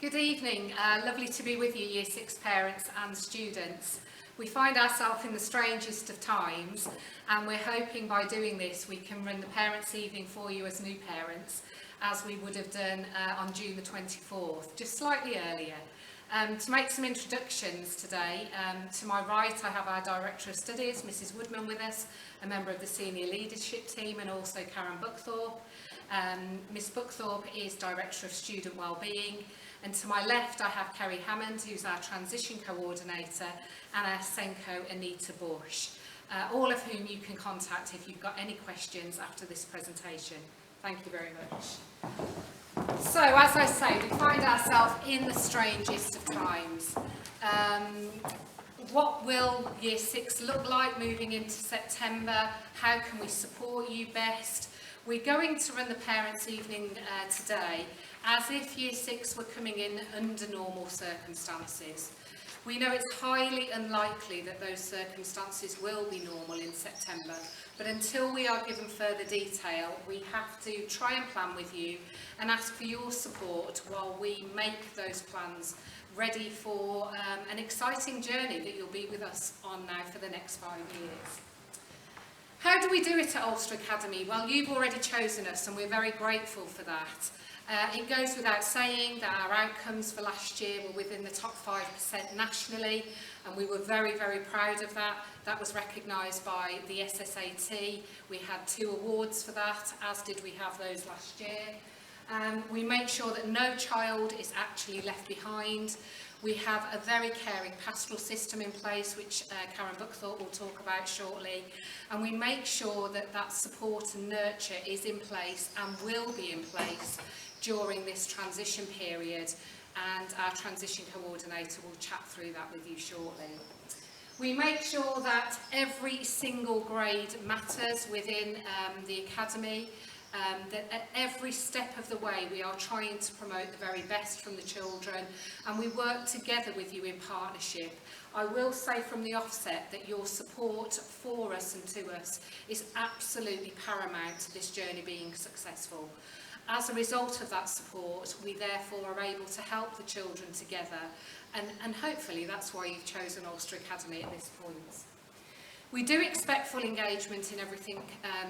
Good evening, lovely to be with you Year 6 parents and students. We find ourselves in the strangest of times, and we're hoping by doing this we can run the Parents' Evening for you as new parents, as we would have done on June the 24th, just slightly earlier. To make some introductions today, to my right I have our Director of Studies, Mrs Woodman, with us, a member of the Senior Leadership Team, and also Karen Buckthorpe. Miss Buckthorpe is Director of Student Wellbeing, and to my left I have Kerry Hammond, who's our Transition Coordinator, and our Senko Anita Bush, all of whom you can contact if you've got any questions after this presentation. Thank you very much. So, as I say, we find ourselves in the strangest of times. What will Year 6 look like moving into September? How can we support you best? We're going to run the Parents' Evening today as if Year 6 were coming in under normal circumstances. We know it's highly unlikely that those circumstances will be normal in September, but until we are given further detail, we have to try and plan with you and ask for your support while we make those plans ready for an exciting journey that you'll be with us on now for the next 5 years. How do we do it at AlcesterAcademy? Well, you've already chosen us and we're very grateful for that. It goes without saying that our outcomes for last year were within the top 5% nationally, and we were very, very proud of that. That was recognised by the SSAT. We had 2 awards for that, as did we have those last year. We make sure that no child is actually left behind. We have a very caring pastoral system in place, which Karen Buckthorpe will talk about shortly, and we make sure that that support and nurture is in place and will be in place during this transition period, and our transition coordinator will chat through that with you shortly. We make sure that every single grade matters within the academy, that at every step of the way we are trying to promote the very best from the children, and we work together with you in partnership. I will say from the offset that your support for us and to us is absolutely paramount to this journey being successful. As a result of that support, we therefore are able to help the children together, and hopefully that's why you've chosen AlcesterAcademy at this point. We do expect full engagement in everything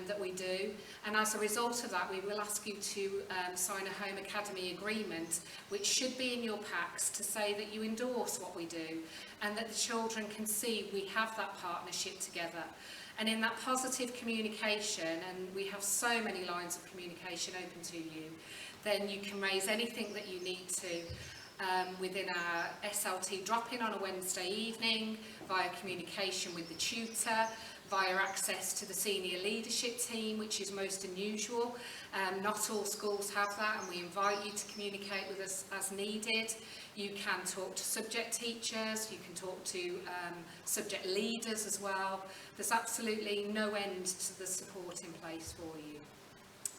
that we do, and as a result of that we will ask you to sign a Home Academy agreement, which should be in your packs, to say that you endorse what we do and that the children can see we have that partnership together. And in that positive communication, and we have so many lines of communication open to you, then you can raise anything that you need to within our SLT drop-in on a Wednesday evening, via communication with the tutor, via access to the senior leadership team, which is most unusual. Not all schools have that, and we invite you to communicate with us as needed. You can talk to subject teachers, you can talk to subject leaders as well. There's absolutely no end to the support in place for you.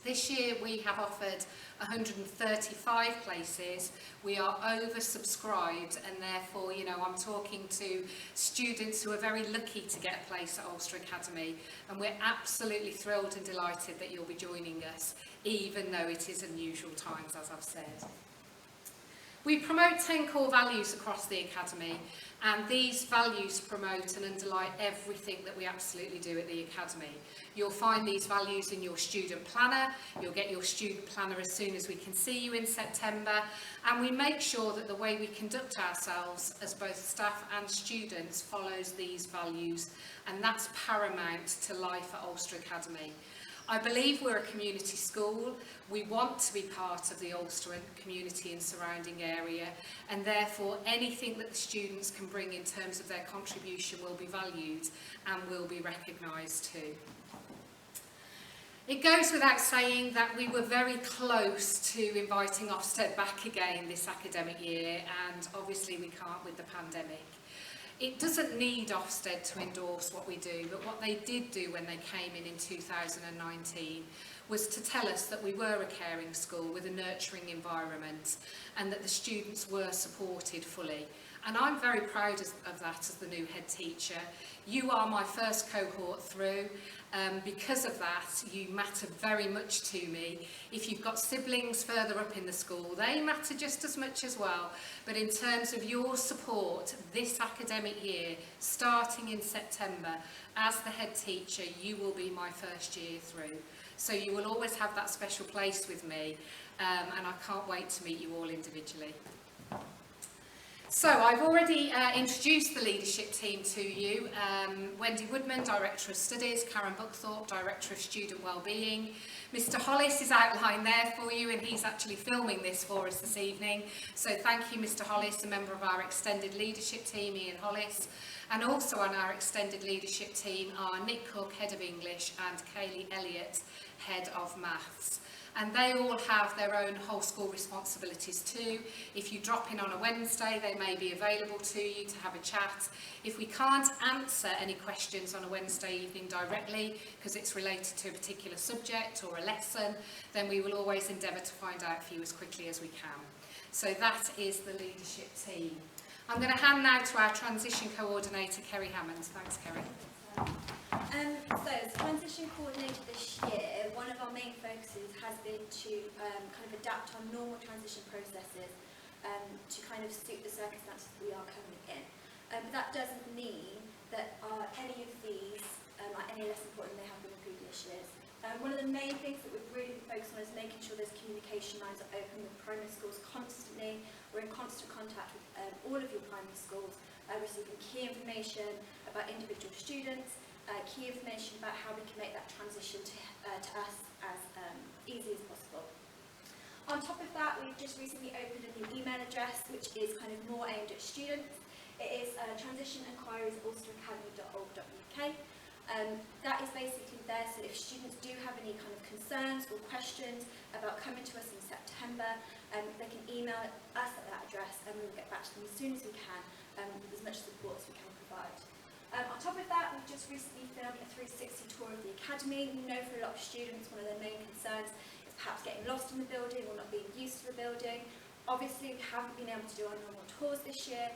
This year we have offered 135 places. We are oversubscribed, and therefore, you know, I'm talking to students who are very lucky to get a place at AlcesterAcademy, and we're absolutely thrilled and delighted that you'll be joining us, even though it is unusual times, as I've said. We promote 10 core values across the Academy, and these values promote and underlie everything that we absolutely do at the Academy. You'll find these values in your student planner. You'll get your student planner as soon as we can see you in September, and we make sure that the way we conduct ourselves as both staff and students follows these values, and that's paramount to life at AlcesterAcademy. I believe we're a community school. We want to be part of the Ulster community and surrounding area, and therefore anything that the students can bring in terms of their contribution will be valued and will be recognised too. It goes without saying that we were very close to inviting Ofsted back again this academic year, and obviously we can't with the pandemic. It doesn't need Ofsted to endorse what we do, but what they did do when they came in 2019 was to tell us that we were a caring school with a nurturing environment and that the students were supported fully. And I'm very proud of that as the new head teacher. You are my first cohort through. Because of that, you matter very much to me. If you've got siblings further up in the school, they matter just as much as well. But in terms of your support this academic year, starting in September, as the head teacher, you will be my first year through. So you will always have that special place with me, and I can't wait to meet you all individually. So I've already introduced the leadership team to you. Wendy Woodman, Director of Studies, Karen Buckthorpe, Director of Student Wellbeing. Mr Hollis is outlined there for you, and he's actually filming this for us this evening. So thank you, Mr Hollis, a member of our extended leadership team, Ian Hollis. And also on our extended leadership team are Nick Cook, Head of English, and Kaylee Elliott, Head of Maths. And they all have their own whole school responsibilities too. If you drop in on a Wednesday, they may be available to you to have a chat. If we can't answer any questions on a Wednesday evening directly, because it's related to a particular subject or a lesson, then we will always endeavour to find out for you as quickly as we can. So that is the leadership team. I'm going to hand now to our transition coordinator, Kerry Hammond. Thanks, Kerry. So as transition coordinator this year, one of our main focuses has been to kind of adapt our normal transition processes to kind of suit the circumstances we are currently in. But that doesn't mean that any of these are any less important than they have been in previous years. One of the main things that we've really been focused on is making sure those communication lines are open with primary schools constantly. We're in constant contact with all of your primary schools, receiving key information about individual students, key information about how we can make that transition to us as easy as possible. On top of that, we've just recently opened a new email address which is kind of more aimed at students. It is transitionenquiries@AlcesterAcademy.org.uk. That is basically there so if students do have any kind of concerns or questions about coming to us in September, they can email us at that address and we will get back to them as soon as we can with as much support as we can provide. On top of that, we've just recently filmed a 360 tour of the Academy. We know for a lot of students one of their main concerns is perhaps getting lost in the building or not being used to the building. Obviously we haven't been able to do our normal tours this year,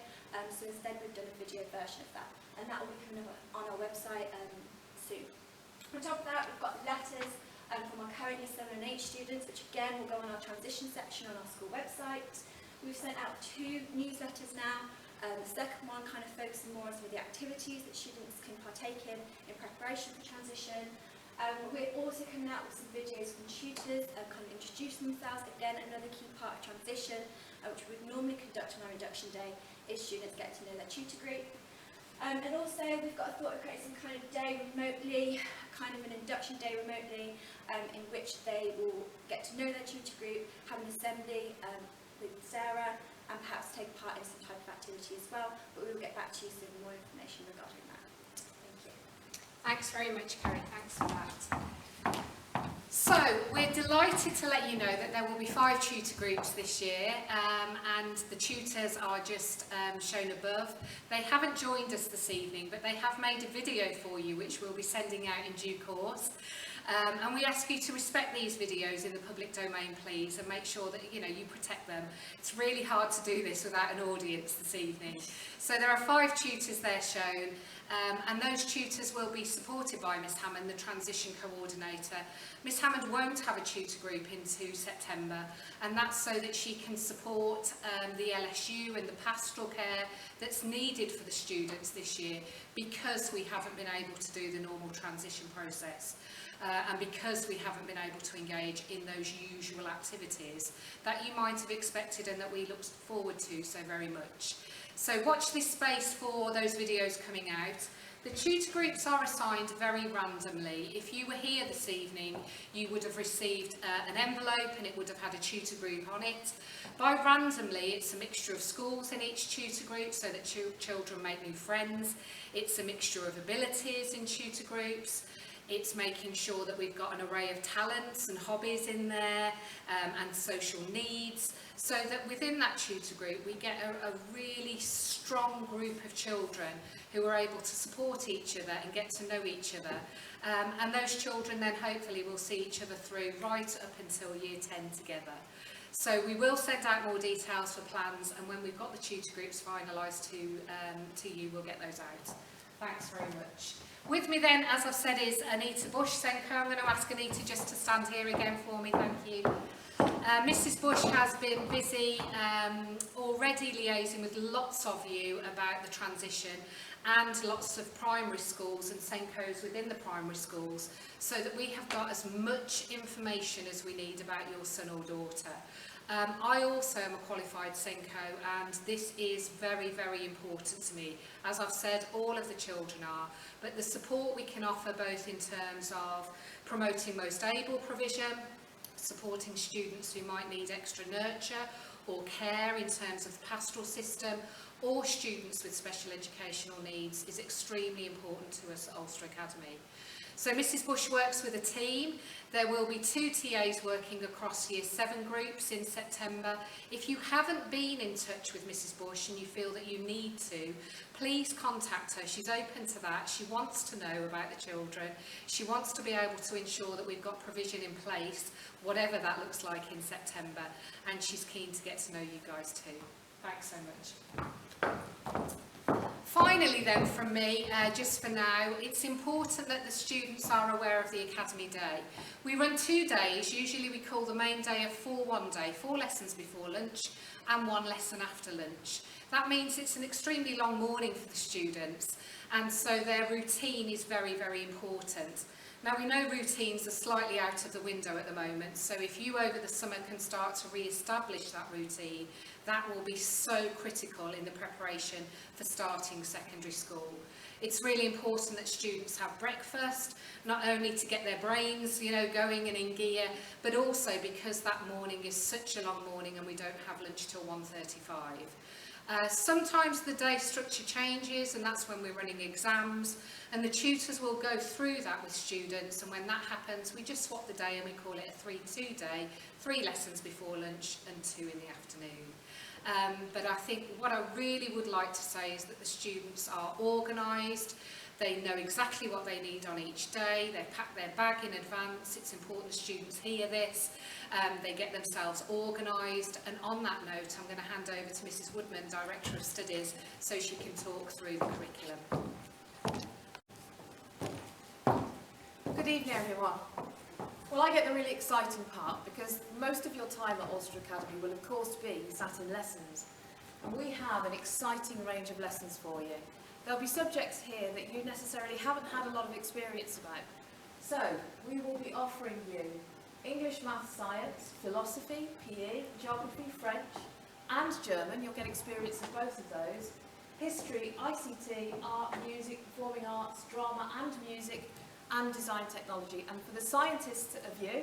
so instead we've done a video version of that, and that will be coming up on our website soon. On top of that, we've got letters from our current Year 7 and 8 students, which again will go on our transition section on our school website. We've sent out 2 newsletters now. The second one kind of focusing more on some of the activities that students can partake in preparation for transition. We're also coming out with some videos from tutors kind of introducing themselves. Again, another key part of transition, which we would normally conduct on our induction day, is students get to know their tutor group. And also we've got a thought of creating some kind of day remotely, kind of an induction day remotely, in which they will get to know their tutor group, have an assembly with Sarah, and perhaps take part in some type of activity as well, but we will get back to you soon with more information regarding that. Thank you. Thanks very much, Kerry. Thanks for that. So, we're delighted to let you know that there will be 5 tutor groups this year, and the tutors are just shown above. They haven't joined us this evening, but they have made a video for you, which we'll be sending out in due course. And we ask you to respect these videos in the public domain, please, and make sure that you protect them. It's really hard to do this without an audience this evening. So there are 5 tutors there shown, and those tutors will be supported by Miss Hammond, the transition coordinator. Miss Hammond won't have a tutor group into September, and that's so that she can support the LSU and the pastoral care that's needed for the students this year, because we haven't been able to do the normal transition process. And because we haven't been able to engage in those usual activities that you might have expected and that we look forward to so very much. So watch this space for those videos coming out. The tutor groups are assigned very randomly. If you were here this evening, you would have received an envelope and it would have had a tutor group on it. By randomly, it's a mixture of schools in each tutor group so that children make new friends. It's a mixture of abilities in tutor groups. It's making sure that we've got an array of talents and hobbies in there, and social needs, so that within that tutor group we get a really strong group of children who are able to support each other and get to know each other. And those children then hopefully will see each other through right up until year 10 together. So we will send out more details for plans, and when we've got the tutor groups finalised to you, we'll get those out. Thanks very much. With me then, as I've said, is Anita Bush, Senko. I'm going to ask Anita just to stand here again for me, thank you. Mrs Bush has been busy already liaising with lots of you about the transition, and lots of primary schools and Senkos within the primary schools, so that we have got as much information as we need about your son or daughter. I also am a qualified Senko, and this is very, very important to me. As I've said, all of the children are, but the support we can offer both in terms of promoting most able provision, supporting students who might need extra nurture or care in terms of the pastoral system, or students with special educational needs, is extremely important to us at Ulster Academy. So Mrs Bush works with a team. There will be 2 TAs working across Year 7 groups in September. If you haven't been in touch with Mrs Bush and you feel that you need to, please contact her. She's open to that. She wants to know about the children. She wants to be able to ensure that we've got provision in place, whatever that looks like in September, and she's keen to get to know you guys too. Thanks so much. Finally then from me, just for now, it's important that the students are aware of the Academy Day. We run 2 days. Usually we call the main day a 4-1 day, 4 lessons before lunch and 1 lesson after lunch. That means it's an extremely long morning for the students, and so their routine is very, very important. Now we know routines are slightly out of the window at the moment, so if you over the summer can start to re-establish that routine, that will be so critical in the preparation for starting secondary school. It's really important that students have breakfast, not only to get their brains, going and in gear, but also because that morning is such a long morning and we don't have lunch till 1:35. Sometimes the day structure changes, and that's when we're running exams, and the tutors will go through that with students, and when that happens we just swap the day and we call it a 3-2 day, 3 lessons before lunch and 2 in the afternoon. But I think what I really would like to say is that the students are organised. They know exactly what they need on each day. They pack their bag in advance. It's important the students hear this. They get themselves organised. And on that note, I'm going to hand over to Mrs Woodman, Director of Studies, so she can talk through the curriculum. Good evening, everyone. Well, I get the really exciting part, because most of your time at Ulster Academy will of course be sat in lessons. And we have an exciting range of lessons for you. There'll be subjects here that you necessarily haven't had a lot of experience about. So, we will be offering you English, Maths, Science, Philosophy, PE, Geography, French and German. You'll get experience of both of those. History, ICT, Art, Music, Performing Arts, Drama and Music, and Design Technology. And for the scientists of you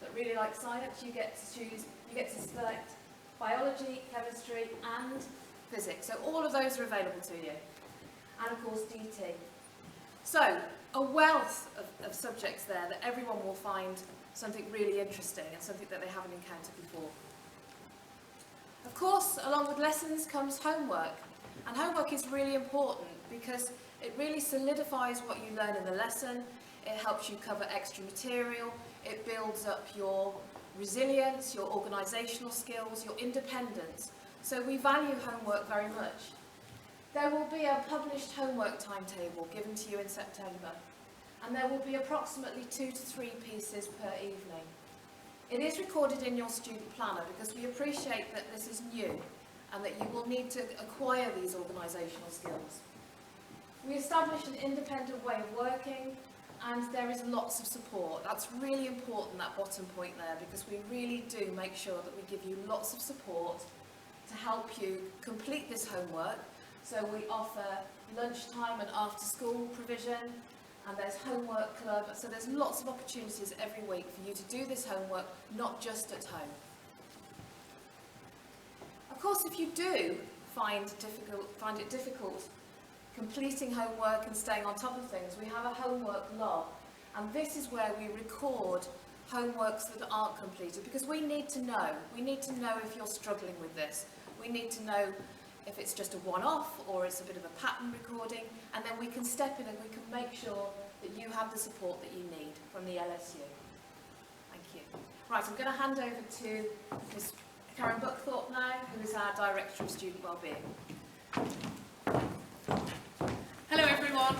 that really like science, you get to select Biology, Chemistry and Physics. So all of those are available to you. And of course DT. So, a wealth of subjects there that everyone will find something really interesting and something that they haven't encountered before. Of course, along with lessons comes homework. And homework is really important because it really solidifies what you learn in the lesson. It helps you cover extra material. It builds up your resilience, your organisational skills, your independence. So we value homework very much. There will be a published homework timetable given to you in September, and there will be approximately 2 to 3 pieces per evening. It is recorded in your student planner because we appreciate that this is new and that you will need to acquire these organisational skills. We established an independent way of working, and there is lots of support. That's really important, that bottom point there, because we really do make sure that we give you lots of support to help you complete this homework. So we offer lunchtime and after school provision, and there's homework club, so there's lots of opportunities every week for you to do this homework, not just at home. Of course, if you do find it difficult completing homework and staying on top of things, we have a homework log, And this is where we record homeworks that aren't completed, because we need to know. We need to know if you're struggling with this. We need to know if it's just a one-off or it's a bit of a pattern recording, and then we can step in and we can make sure that you have the support that you need from the LSU. Thank you. Right, I'm going to hand over to Ms. Karen Buckthorpe now, who is our Director of Student Wellbeing. Hello everyone.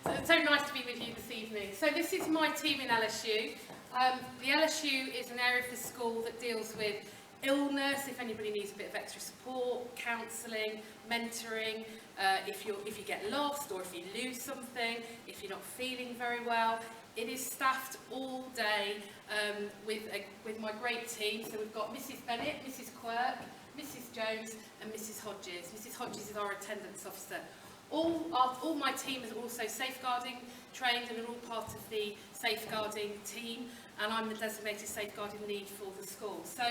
So it's so nice to be with you this evening. So this is my team in LSU. The LSU is an area of the school that deals with illness, if anybody needs a bit of extra support, counselling, mentoring, if you get lost or if you lose something, if you're not feeling very well. It is staffed all day with my great team. So we've got Mrs. Bennett, Mrs. Quirk, Mrs. Jones and Mrs. Hodges. Mrs. Hodges is our attendance officer. All my team is also safeguarding trained and are all part of the safeguarding team, and I'm the designated safeguarding lead for the school. So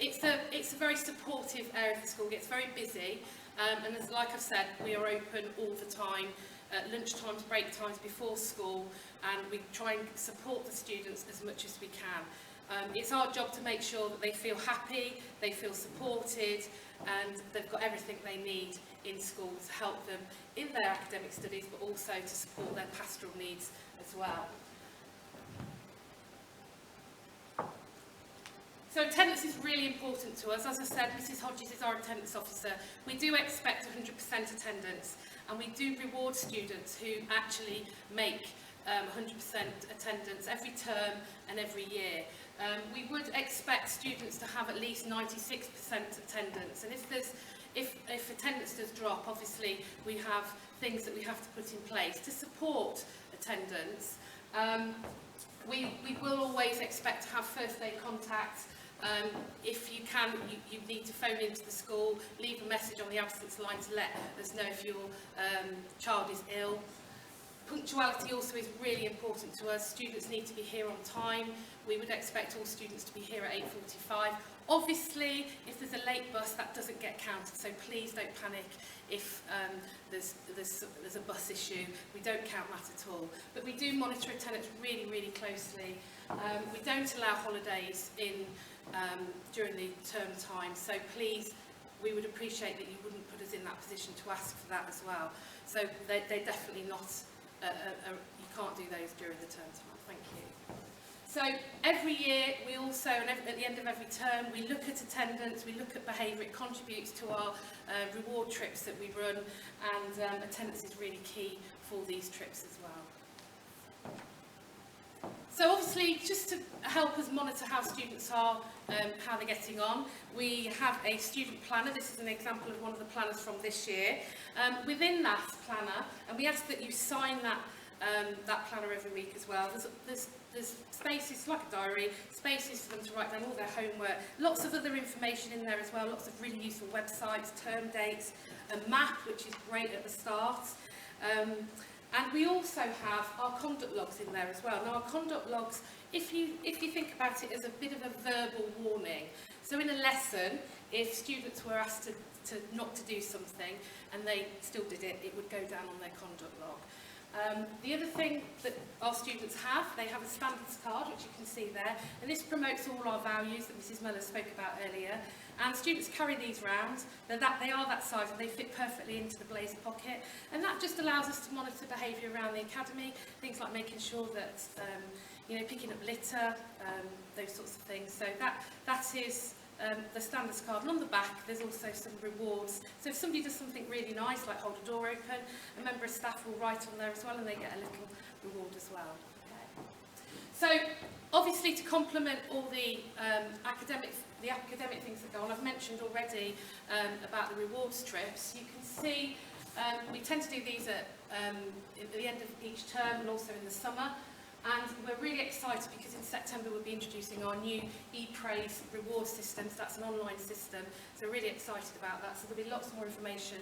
it's a very supportive area of the school. It gets very busy, and as like I've said, we are open all the time, at lunch times, break times, before school, and we try and support the students as much as we can. It's our job to make sure that they feel happy, they feel supported, and they've got everything they need in school to help them in their academic studies, but also to support their pastoral needs as well. So attendance is really important to us. As I said, Mrs. Hodges is our attendance officer. We do expect 100% attendance, and we do reward students who actually make 100% attendance every term and every year. We would expect students to have at least 96% attendance, and if attendance does drop, obviously we have things that we have to put in place to support attendance. We will always expect to have first day contact. If you can, you need to phone into the school, leave a message on the absence line to let us know if your child is ill. Punctuality also is really important to us. Students need to be here on time. We would expect all students to be here at 8:45. Obviously, if there's a late bus, that doesn't get counted, so please don't panic if there's a bus issue. We don't count that at all. But we do monitor attendance really, really closely. We don't allow holidays in during the term time, so please, we would appreciate that you wouldn't put us in that position to ask for that as well. So they're definitely not, you can't do those during the term time. Thank you. So every year we also, and at the end of every term, we look at attendance, we look at behaviour. It contributes to our reward trips that we run, and attendance is really key for these trips as well. So obviously, just to help us monitor how students are, how they're getting on, we have a student planner. This is an example of one of the planners from this year. Within that planner, and we ask that you sign that planner every week as well. There's spaces, like a diary, spaces for them to write down all their homework, lots of other information in there as well, lots of really useful websites, term dates, a map, which is great at the start. And we also have our conduct logs in there as well. Now, our conduct logs, if you think about it as a bit of a verbal warning. So in a lesson, if students were asked to not to do something and they still did it, it would go down on their conduct log. The other thing that our students have, they have a standards card, which you can see there, and this promotes all our values that Mrs. Muller spoke about earlier. And students carry these round. They are that size and they fit perfectly into the blazer pocket, and that just allows us to monitor behaviour around the academy, things like making sure that picking up litter, those sorts of things. So that is the standards card, and on the back there's also some rewards. So if somebody does something really nice, like hold a door open, a member of staff will write on there as well, and they get a little reward as well. Okay. So obviously, to complement all the academic things that go on, I've mentioned already about the rewards trips. You can see we tend to do these at the end of each term and also in the summer. And we're really excited because in September we'll be introducing our new ePraise reward system. So that's an online system. So we're really excited about that. So there'll be lots more information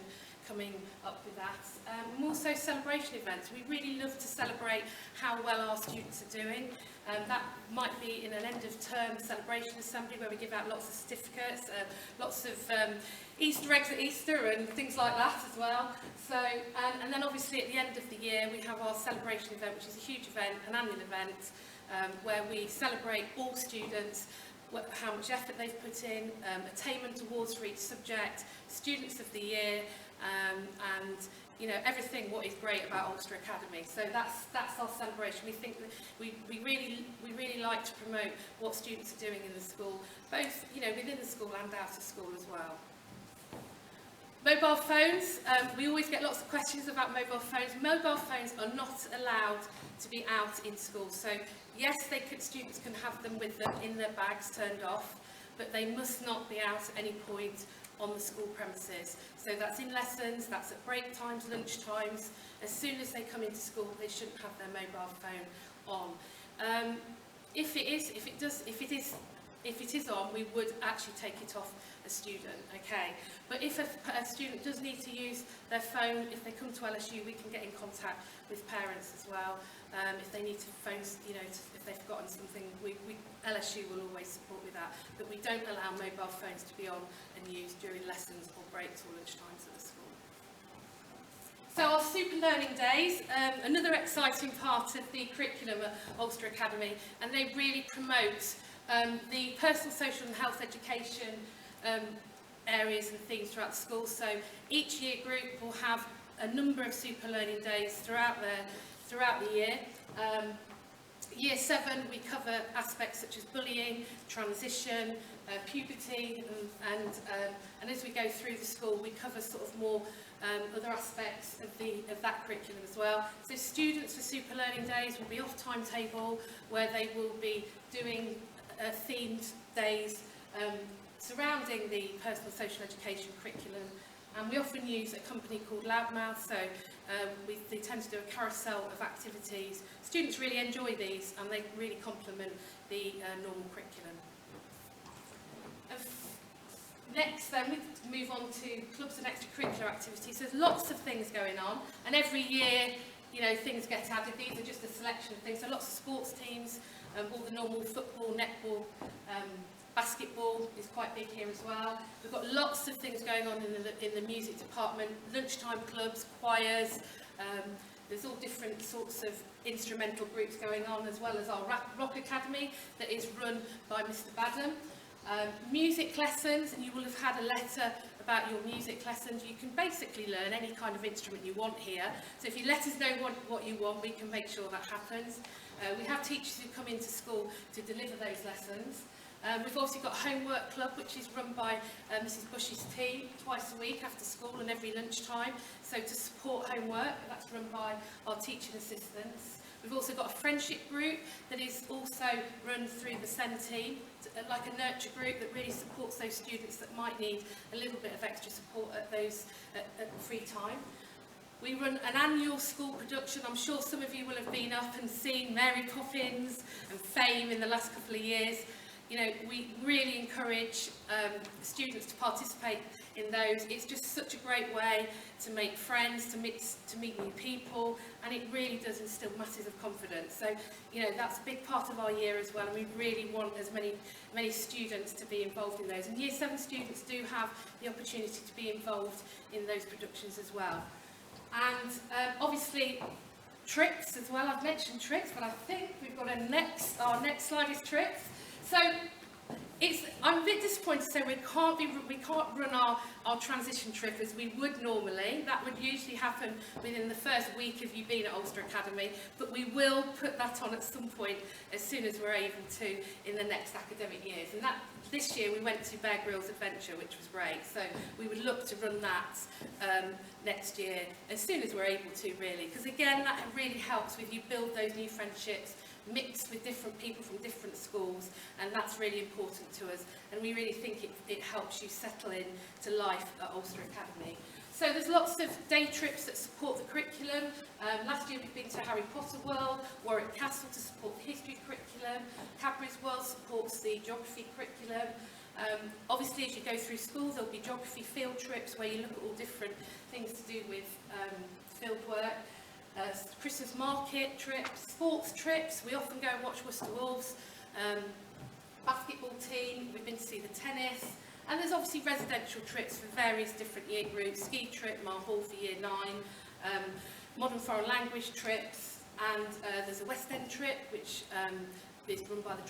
coming up with that. And also celebration events. We really love to celebrate how well our students are doing. That might be in an end-of-term celebration assembly where we give out lots of certificates, lots of Easter eggs at Easter and things like that as well. So, and then obviously at the end of the year we have our celebration event, which is a huge event, an annual event, where we celebrate all students, how much effort they've put in, attainment awards for each subject, students of the year, and you know, everything what is great about Ulster Academy. So that's our celebration. We think that we really like to promote what students are doing in the school, both you know within the school and out of school as well. Mobile phones, we always get lots of questions about mobile phones. Mobile phones are not allowed to be out in school. So yes, students can have them with them in their bags turned off, but they must not be out at any point on the school premises. So that's in lessons, that's at break times, lunch times. As soon as they come into school, they shouldn't have their mobile phone on. If it is on, we would actually take it off a student, okay? But if a student does need to use their phone, if they come to LSU, we can get in contact with parents as well. If they need to phone, you know, if they've forgotten something, LSU will always support with that. But we don't allow mobile phones to be on and used during lessons or breaks or lunch times at the school. So our Super Learning Days, another exciting part of the curriculum at Ulster Academy, and they really promote the personal, social and health education areas and themes throughout the school. So each year group will have a number of Super Learning Days throughout the year. Year 7 we cover aspects such as bullying, transition, puberty, and as we go through the school we cover sort of more other aspects of that curriculum as well. So students for Super Learning Days will be off timetable where they will be doing themed days surrounding the personal social education curriculum, and we often use a company called Loudmouth, so they tend to do a carousel of activities. Students really enjoy these and they really complement the normal curriculum. Next then we move on to clubs and extracurricular activities. There's lots of things going on, and every year you know things get added. These are just a selection of things. So lots of sports teams, all the normal football, netball, basketball is quite big here as well. We've got lots of things going on in the music department, lunchtime clubs, choirs, there's all different sorts of instrumental groups going on, as well as our Rock Academy that is run by Mr. Badham. Music lessons, and you will have had a letter about your music lessons. You can basically learn any kind of instrument you want here. So if you let us know what you want, we can make sure that happens. We have teachers who come into school to deliver those lessons. We've also got Homework Club, which is run by Mrs. Bush's team twice a week after school and every lunchtime. So to support homework, that's run by our teaching assistants. We've also got a friendship group that is also run through the SEN team, like a nurture group that really supports those students that might need a little bit of extra support at free time. We run an annual school production. I'm sure some of you will have been up and seen Mary Poppins and Fame in the last couple of years. You know, we really encourage students to participate in those. It's just such a great way to make friends, to meet new people, and it really does instill masses of confidence. So, you know, that's a big part of our year as well, and we really want as many students to be involved in those. And Year 7 students do have the opportunity to be involved in those productions as well. And obviously, trips as well. I've mentioned trips, but I think we've got our next slide is trips. So I'm a bit disappointed to say we can't run our transition trip as we would normally. That would usually happen within the first week of you being at Ulster Academy, but we will put that on at some point as soon as we're able to in the next academic years. And this year we went to Bear Grylls Adventure, which was great. So we would look to run that next year as soon as we're able to, really, because again that really helps with you build those new friendships, mixed with different people from different schools, and that's really important to us, and we really think it helps you settle in to life at Ulster Academy. So there's lots of day trips that support the curriculum. Last year we've been to Harry Potter World, Warwick Castle to support the history curriculum, Cadbury's World supports the geography curriculum. Obviously as you go through school there'll be geography field trips where you look at all different things to do with field work. Christmas market trips, sports trips. We often go and watch Worcester Wolves, basketball team, we've been to see the tennis, and there's obviously residential trips for various different year groups, ski trip, Mar Hall for year 9, modern foreign language trips, and there's a West End trip which is run by the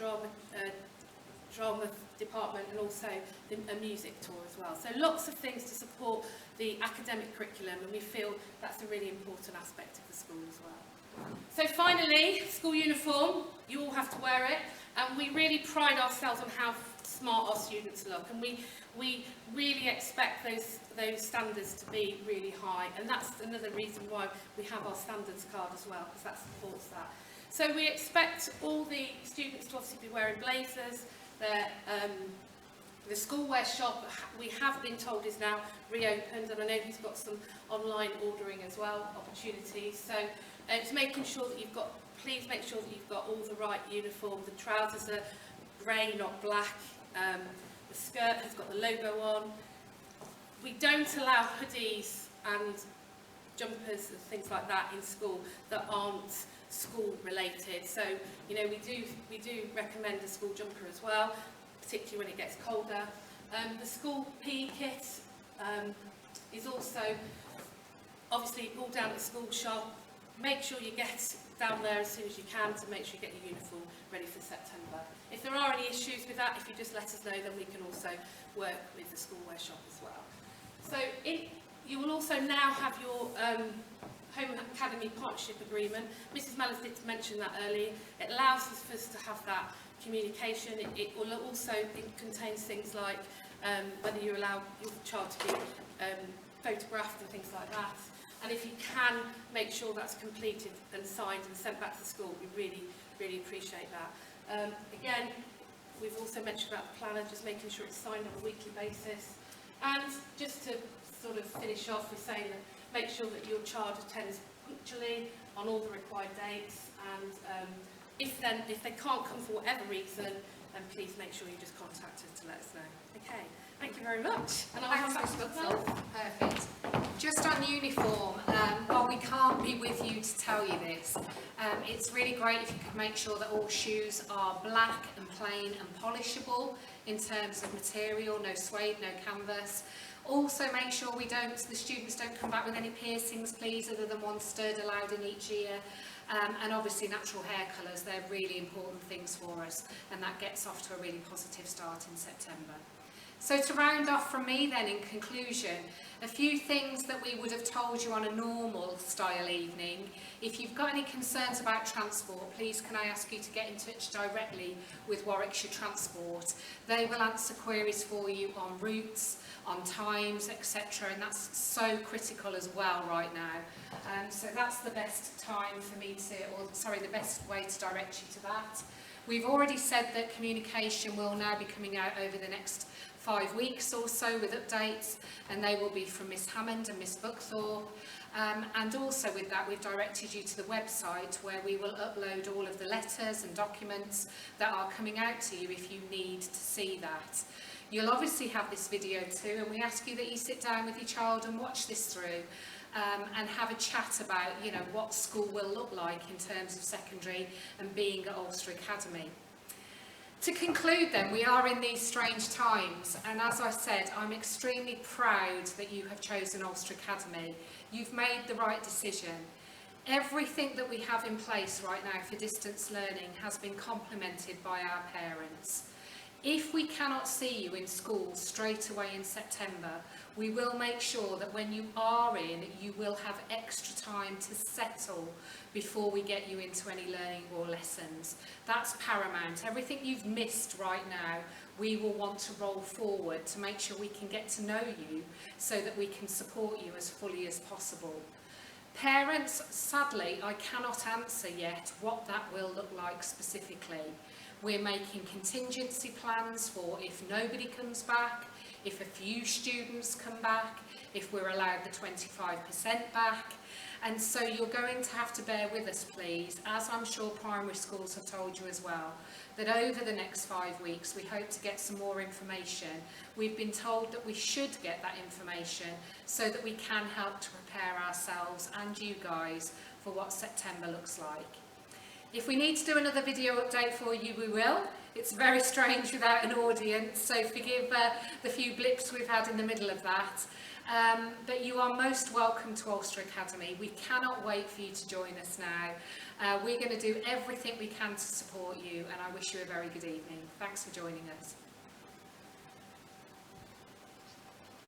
drama department, and also a music tour as well. So lots of things to support the academic curriculum, and we feel that's a really important aspect of the school as well. So finally, school uniform, you all have to wear it, and we really pride ourselves on how smart our students look, and we really expect those standards to be really high, and that's another reason why we have our standards card as well, because that supports that. So we expect all the students to obviously be wearing blazers. The school wear shop, we have been told, is now reopened, and I know he's got some online ordering as well, opportunities. So it's making sure that please make sure that you've got all the right uniform. The trousers are grey, not black. The skirt has got the logo on. We don't allow hoodies and jumpers and things like that in school that aren't school related. So, you know, we do recommend a school jumper as well, particularly when it gets colder. The school PE kit is also obviously all down at the school shop. Make sure you get down there as soon as you can to make sure you get your uniform ready for September. If there are any issues with that, if you just let us know, then we can also work with the school wear shop as well. So you will also now have your Home Academy Partnership Agreement. Mrs. Mellors did mention that earlier. It allows us to have that communication. It will also contains things like whether you allow your child to be photographed and things like that. And if you can make sure that's completed and signed and sent back to the school, we really, really appreciate that. Again, we've also mentioned about the planner, just making sure it's signed on a weekly basis. And just to sort of finish off with saying that make sure that your child attends punctually on all the required dates, and if they can't come for whatever reason, then please make sure you just contact us to let us know. Okay, thank you very much. And I'll hand back to Booksell. Perfect. Just on uniform, while we can't be with you to tell you this, it's really great if you could make sure that all shoes are black and plain and polishable in terms of material, no suede, no canvas. Also make sure the students don't come back with any piercings, please, other than one stud allowed in each ear. And obviously natural hair colours, they're really important things for us, and that gets off to a really positive start in September. So to round off from me then, in conclusion, a few things that we would have told you on a normal style evening. If you've got any concerns about transport, please can I ask you to get in touch directly with Warwickshire Transport. They will answer queries for you on routes, on times, etc., and that's so critical as well right now. So that's the best time for me the best way to direct you to that. We've already said that communication will now be coming out over the next 5 weeks or so with updates, and they will be from Miss Hammond and Miss Buckthorpe. And also with that, we've directed you to the website where we will upload all of the letters and documents that are coming out to you if you need to see that. You'll obviously have this video too, and we ask you that you sit down with your child and watch this through and have a chat about, you know, what school will look like in terms of secondary and being at Ulster Academy. To conclude then, we are in these strange times, and as I said, I'm extremely proud that you have chosen Ulster Academy. You've made the right decision. Everything that we have in place right now for distance learning has been complemented by our parents. If we cannot see you in school straight away in September, we will make sure that when you are in, you will have extra time to settle before we get you into any learning or lessons. That's paramount. Everything you've missed right now, we will want to roll forward to make sure we can get to know you so that we can support you as fully as possible. Parents, sadly, I cannot answer yet what that will look like specifically. We're making contingency plans for if nobody comes back, if a few students come back, if we're allowed the 25% back. And so you're going to have to bear with us, please, as I'm sure primary schools have told you as well, that over the next 5 weeks we hope to get some more information. We've been told that we should get that information so that we can help to prepare ourselves and you guys for what September looks like. If we need to do another video update for you, we will. It's very strange without an audience, so forgive the few blips we've had in the middle of that. But you are most welcome to Ulster Academy. We cannot wait for you to join us now. We're going to do everything we can to support you, and I wish you a very good evening. Thanks for joining us.